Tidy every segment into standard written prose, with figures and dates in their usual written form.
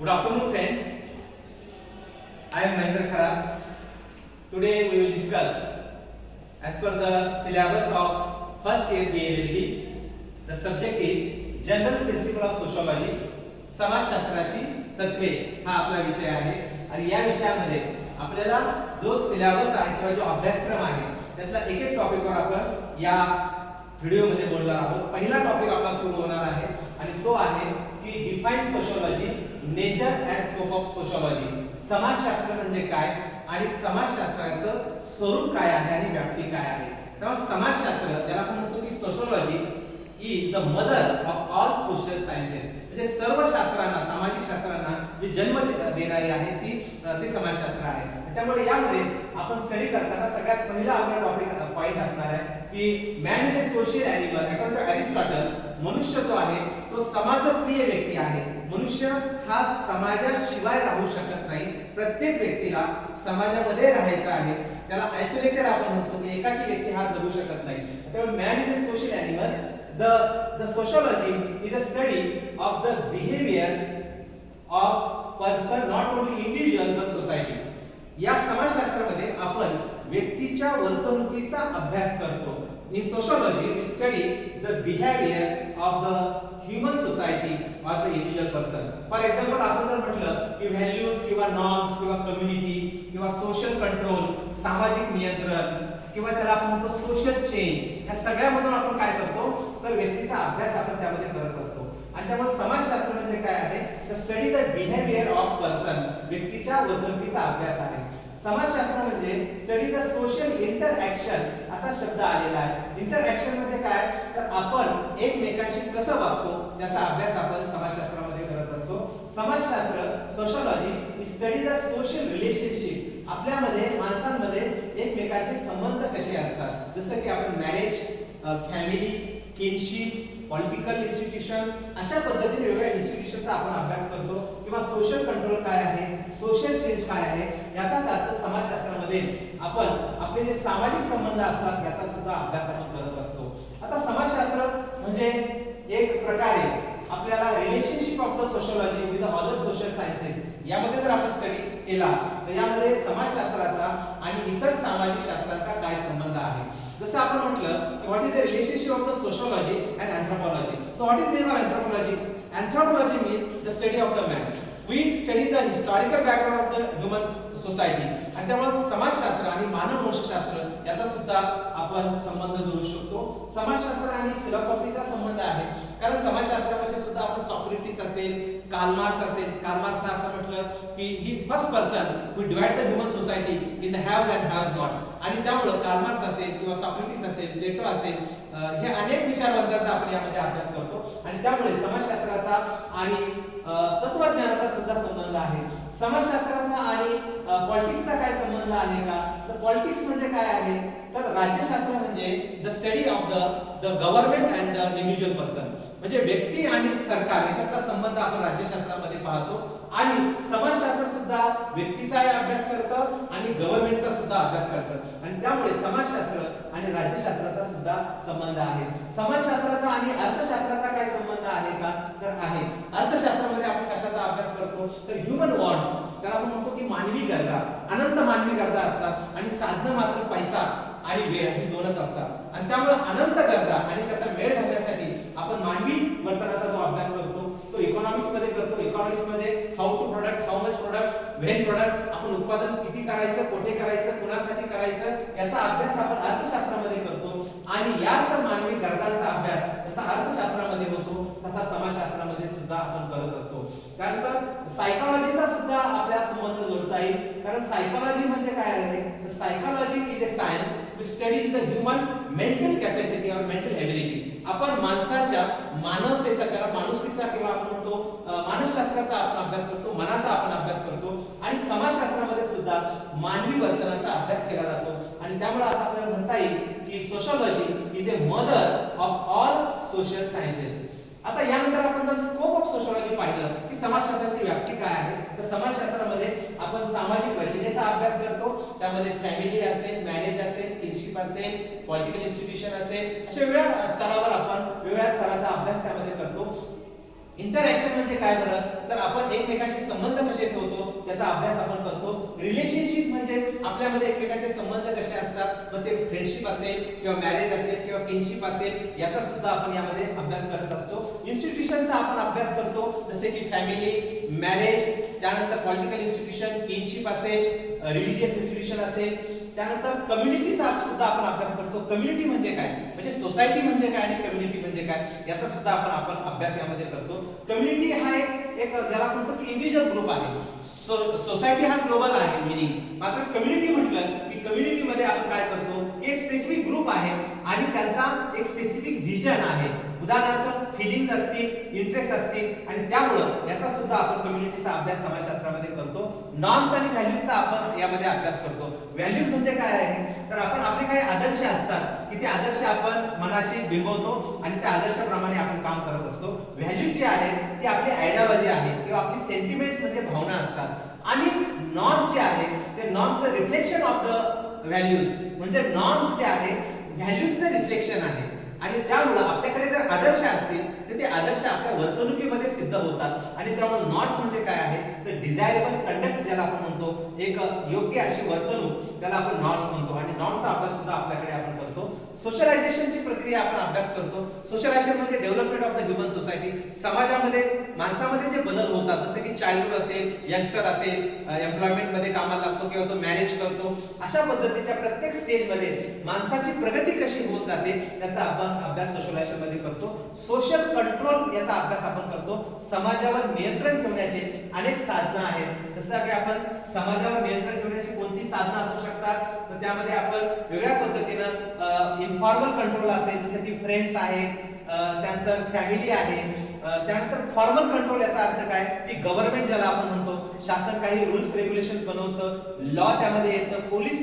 Good afternoon, friends. I am Mahendra Khara. Today we will discuss, as per the syllabus of first year BLLB, the subject is General Principle of Sociology. समाजशास्त्राची तत्वे हा आपला विषय आहे आणि या विषयामध्ये आपल्याला जो सिलेबस आहे किंवा जो अभ्यासक्रम आहे त्यातला एक एक टॉपिकवर आपण या व्हिडिओमध्ये बोलणार आहोत. पहिला टॉपिक आपला सुरू होणार आहे आणि तो आहे की define sociology, nature and scope of sociology. समाजशास्त्र म्हणजे काय आणि समाजशास्त्राचं स्वरूप काय आहे आणि व्याप्ती काय आहे. तेव्हा समाजशास्त्र ज्याला आपण म्हणतो की sociology is the mother of all social sciences. म्हणजे सर्व शास्त्रांना, सामाजिक शास्त्रांना जी जन्म देणारी आहे ती समाजशास्त्र आहे. त्यामुळे यामध्ये आपण स्टडी करताना सगळ्यात पहिला आपला टॉपिक पॉइंट असणार आहे की man is a social animal. According to Aristotle, मनुष्य जो आहे तो समाजप्रिय व्यक्ती आहे. मनुष्य हा समाजाशिवाय राहू शकत नाही. प्रत्येक व्यक्तीला समाजामध्ये राहायचं आहे. त्याला आयसोलेटेड आपण म्हणतो की एकाकी व्यक्ती हा जगू शकत नाही. त्यामुळे man is a social animal. The sociology is a study of the behavior of person, not only individual but society. या समाजशास्त्रामध्ये आपण व्यक्तीच्या वर्तणुकीचा अभ्यास करतो. In sociology we study the behavior of the human society or the individual person. For example, आपण जर म्हटलं की values किंवा नॉर्म्स किंवा कम्युनिटी किंवा सोशल कंट्रोल, सामाजिक नियंत्रण किंवा त्याला आपण म्हणतो सोशल चेंज, या सगळ्यामधून आपण काय करतो तर व्यक्तीचा अभ्यास आपण त्यामध्ये करत असतो. आणि त्यामुळे समाजशास्त्र म्हणजे काय आहे तर study the behaviour of person, व्यक्तीच्या वर्तणुकीचा अभ्यास आहे. समाजशास्त्र म्हणजे स्टडी द सोशल इंटरॅक्शन असा शब्द आलेला आहे. इंटरॅक्शन म्हणजे काय तर आपण एकमेकांशी कसं वागतो त्याचा अभ्यास आपण समाजशास्त्रामध्ये करत असतो. समाजशास्त्र sociology study the social relationship, आपल्यामध्ये माणसांमध्ये एकमेकांचे संबंध कसे असतात. जसं की आपण marriage, family, kinship, political institution, अशा पद्धतीने वेगवेगळ्या इन्स्टिट्यूशनचा आपण अभ्यास करतो. किंवा सोशल कंट्रोल काय आहे, सोशल चेंज काय आहे, याचाच अर्थ समाजशास्त्रामध्ये आपण आपले जे सामाजिक संबंध असतात याचा सुद्धा अभ्यास आपण करत असतो. आता समाजशास्त्र म्हणजे एक प्रकारे आपल्याला relationship of the sociology with other social sciences यामध्ये जर आपण स्टडी केला तर यामध्ये समाजशास्त्राचा आणि इतर सामाजिक शास्त्रांचा काय संबंध आहे. जसं आपण म्हटलं की what is the relationship of the sociology and anthropology. So what is mean by anthropology? Anthropology means the study of the man. We study the historical background of the human society. आणि त्यामुळे समाजशास्त्र आणि मानववंशशास्त्र याचा सुद्धा आपण संबंध जोडू शकतो. समाजशास्त्र आणि फिलॉसॉफीचा संबंध आहे कारण समाजशास्त्रामध्ये सुद्धा आपण सॉक्रेटिस असेल, कार्ल मार्क्स असेल. कार्ल मार्क्सने असं म्हटलं की ही first person who divide the human society in the haves and haves not. आणि त्यामुळे कार्ल मार्क्स असेल किंवा सॉक्रेटिस असेल, प्लेटो असेल, हे अनेक विचारवंतांचा आपण यामध्ये अभ्यास करतो. आणि त्यामुळे समाजशास्त्राचा आणि तत्वज्ञानाचा सुद्धा संबंध आहे. समाजशास्त्राचा आणि पॉलिटिक्सचा काय संबंध आहे का तर पॉलिटिक्स म्हणजे काय आहे तर राज्यशास्त्र म्हणजे the study of the government and the individual person. म्हणजे व्यक्ती आणि सरकार याच्यातला संबंध आपण राज्यशास्त्रामध्ये पाहतो. आणि समाजशास्त्र सुद्धा व्यक्तीचाही अभ्यास करतं आणि गव्हर्नमेंटचा सुद्धा अभ्यास करतं. आणि त्यामुळे समाजशास्त्र आणि राज्यशास्त्राचा सुद्धा संबंध आहे. समाजशास्त्राचा आणि अर्थशास्त्राचा काय संबंध आहे का तर आहे. अर्थशास्त्रामध्ये आपण कशाचा अभ्यास करतो तर ह्युमन वॉन्ट्स, त्याला आपण म्हणतो की मानवी गरजा, अनंत मानवी गरजा असतात आणि साधन मात्र पैसा आणि वेळ ही दोनच असतात. आणि त्यामुळे अनंत गरजा आणि त्याचा वेळ घालण्यासाठी आपण मानवी वर्तनाचा जो अभ्यास करतो तो इकॉनॉमिक्स मध्ये करतो. इकॉनॉमिक्स मध्ये how to product, how much products, when product, आपण उत्पादन किती करायचं, कुठे करायचं, कुणासाठी करायचं याचा अभ्यास आपण अर्थशास्त्रामध्ये करतो. आणि याच मानवी गरजांचा अभ्यास जसा अर्थशास्त्रामध्ये होतो तसा समाजशास्त्रामध्ये सुद्धा आपण करत असतो. कारण तर सायकोलॉजीचा सुद्धा आपल्या संबंध जोडता येईल कारण सायकोलॉजी म्हणजे काय आहे तर psychology is a science which studies the human mental capacity or mental ability. आपण माणसाच्या मानवतेचा, त्याला माणुसकीचा किंवा आपण म्हणतो मानसशास्त्राचा आपण अभ्यास करतो, मनाचा आपण अभ्यास करतो. आणि समाजशास्त्रामध्ये सुद्धा मानवी वर्तनाचा अभ्यास केला जातो. आणि त्यामुळे असं आपल्याला म्हणता येईल की sociology is a mother of all social sciences. आता यानंतर आपण जर स्कोप ऑफ सोशियोलॉजी पाहिलं की समाजशास्त्राची व्याप्ती काय आहे तर समाजशास्त्रामध्ये आपण सामाजिक रचनेचा अभ्यास करतो. त्यामध्ये फॅमिली असेल, मॅरेज असेल, किनशिप असेल, पॉलिटिकल इन्स्टिट्यूशन असेल, अशा वेगवेगळ्या स्तरावर आपण वेगवेगळ्या स्तराचा अभ्यास त्यामध्ये करतो. इंटरॅक्शन म्हणजे काय बरं, तर आपण एकमेकांशी संबंध कसे ठेवतो त्याचा अभ्यास आपण करतो. रिलेशनशिप म्हणजे आपल्यामध्ये एकमेकांचे संबंध कसे असतात, मग ते फ्रेंडशिप असेल किंवा मॅरेज असेल किंवा किनशिप असेल, याचा सुद्धा आपण यामध्ये अभ्यास करत असतो. इन्स्टिट्यूशनचा आपण अभ्यास करतो, जसे की फॅमिली, मॅरेज, त्यानंतर पॉलिटिकल इन्स्टिट्यूशन, किनशिप असेल, रिलीजियस इन्स्टिट्यूशन असेल, त्यानंतर कम्युनिटीचा सुद्धा आपण अभ्यास करतो. कम्युनिटी म्हणजे काय, म्हणजे सोसायटी म्हणजे काय आणि कम्युनिटी म्हणजे काय, याचा सुद्धा आपण अभ्यास यामध्ये करतो. कम्युनिटी हा एक ज्याला म्हणतो की इंडिव्हिज्युअल ग्रुप आहे. सोसायटी हा ग्लोबल आहे मीनिंग. मात्र कम्युनिटी म्हटलं की कम्युनिटीमध्ये आपण काय करतो की एक स्पेसिफिक ग्रुप आहे आणि त्यांचा एक स्पेसिफिक व्हिजन आहे. उदाहरणार्थ फिलिंग्स असतील, इंटरेस्ट असतील आणि त्यामुळं याचा सुद्धा आपण कम्युनिटीचा अभ्यास समाजशास्त्रामध्ये करतो. नॉर्म्स आणि व्हॅल्यूजचा आपण यामध्ये अभ्यास करतो. व्हॅल्यूज म्हणजे काय आहे, तर आपण आपले काही आदर्श असतात की ते आदर्श आपण मनाशी बिंबवतो आणि त्या आदर्शाप्रमाणे आपण काम करत असतो. व्हॅल्यू जे आहे ती आपली आयडियोलॉजी आहे किंवा आपली सेंटिमेंट्स म्हणजे भावना असतात. आणि नॉर्म्स जे आहे ते norms the reflection of the values, म्हणजे नॉर्म्स जे आहे व्हॅल्यूजचं रिफ्लेक्शन आहे. आणि त्यामुळे आपल्याकडे जर आदर्श असतील तर ते आदर्श आपल्या वर्तणुकीमध्ये सिद्ध होतात. आणि त्यामुळे नॉर्म्स म्हणजे काय आहे, तर डिझायरेबल कंडक्ट ज्याला आपण म्हणतो, एक योग्य अशी वर्तणूक त्याला आपण नॉर्म्स म्हणतो. आणि नॉर्म्सचा अभ्यास सुद्धा आपल्याकडे आपण करतो. सोशलायझेशनची प्रक्रिया आपण अभ्यास करतो. सोशलायझेशन म्हणजे development of the human society. समाजामध्ये माणसामध्ये जे बदल होतात, जसे की चाइल्डहुड असेल, यंगस्टर असेल, एम्प्लॉयमेंट मध्ये कामाला लागतो किंवा तो मॅरेज करतो, अशा पद्धतीच्या प्रत्येक स्टेजमध्ये माणसाची प्रगती कशी होत जाते त्याचा अभ्यास सोशलायझेशन मध्ये करतो. सोशल कंट्रोल याचा अभ्यास आपण करतो. समाजावर नियंत्रण ठेवण्याचे अनेक साधनं आहेत. जसं की आपण समाजावर नियंत्रण ठेवण्याची कोणती साधनं असू शकतात, तर त्यामध्ये आपण वेगळ्या पद्धतीनं इन्फॉर्मल कंट्रोल असेल, जसं की फ्रेंड्स आहेत, त्यानंतर फॅमिली आहे. त्यानंतर फॉर्मल कंट्रोल याचा अर्थ काय की गव्हर्नमेंट ज्याला आपण म्हणतो, शासन काही रूल्स रेग्युलेशन बनवतं, लॉ त्यामध्ये येतं, पोलीस,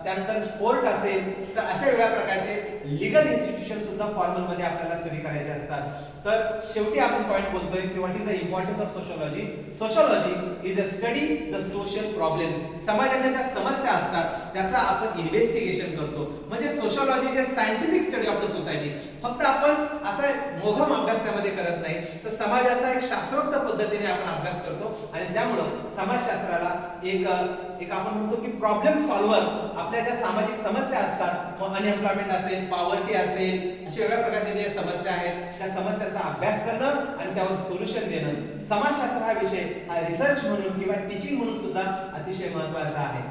त्यानंतर कोर्ट असेल, तर अशा वेगळ्या प्रकारचे लीगल इन्स्टिट्यूशन सुद्धा फॉर्मल मध्ये आपल्याला स्टडी करायचे असतात. तर शेवटी आपण पॉइंट बोलतोय की what is the importance of sociology. Sociology is a study the social problems. समाजाच्या ज्या समस्या असतात त्याचा आपण इन्व्हेस्टिगेशन करतो. म्हणजे sociology is a scientific study of the society. फक्त आपण असा मोघम अभ्यास त्यामध्ये करत नाही, तर समाजाचा एक शास्त्रोक्त पद्धतीने आपण अभ्यास करतो. आणि त्यामुळं समाजशास्त्राला एक आपण म्हणतो की प्रॉब्लेम सॉल्व्हर, आपल्या ज्या सामाजिक समस्या असतात, मग अनएम्प्लॉयमेंट असेल, पॉवर्टी असेल, अशा वेगळ्या प्रकारच्या ज्या समस्या आहेत त्या समस्यांचा अभ्यास करणं आणि त्यावर सोल्युशन देणं. समाजशास्त्र हा विषय हा रिसर्च म्हणून किंवा टीचिंग म्हणून सुद्धा अतिशय महत्त्वाचा आहे.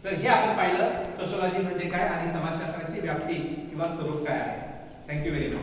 तर हे आपण पाहिलं सोशियोलॉजी म्हणजे काय आणि समाजशास्त्राची व्याप्ती किंवा स्वरूप काय आहे. Thank you very much.